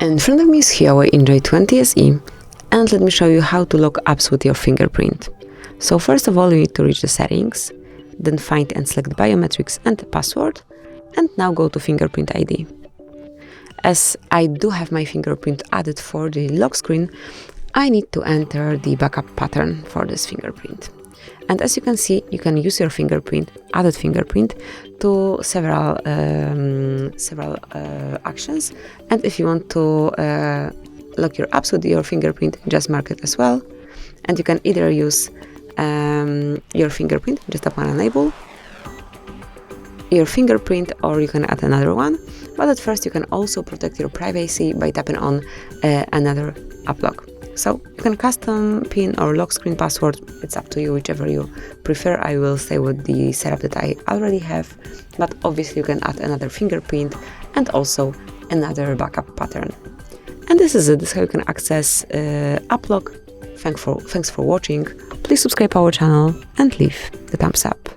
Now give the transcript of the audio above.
In front of me is HUAWEI Enjoy 20 SE, and let me show you how to lock apps with your fingerprint. So first of all, you need to reach the settings, then find and select biometrics and password, and now go to fingerprint ID. As I do have my fingerprint added for the lock screen, I need to enter the backup pattern for this fingerprint. And as you can see, you can use your fingerprint, added fingerprint, to several actions. And if you want to lock your apps with your fingerprint, just mark it as well. And you can either use your fingerprint, just tap on enable, your fingerprint, or you can add another one. But at first, you can also protect your privacy by tapping on another app lock. So you can custom PIN or lock screen password. It's up to you, whichever you prefer. I will stay with the setup that I already have, but obviously you can add another fingerprint and also another backup pattern. And this is it. This is how you can access app lock. Thanks for watching. Please subscribe our channel and leave the thumbs up.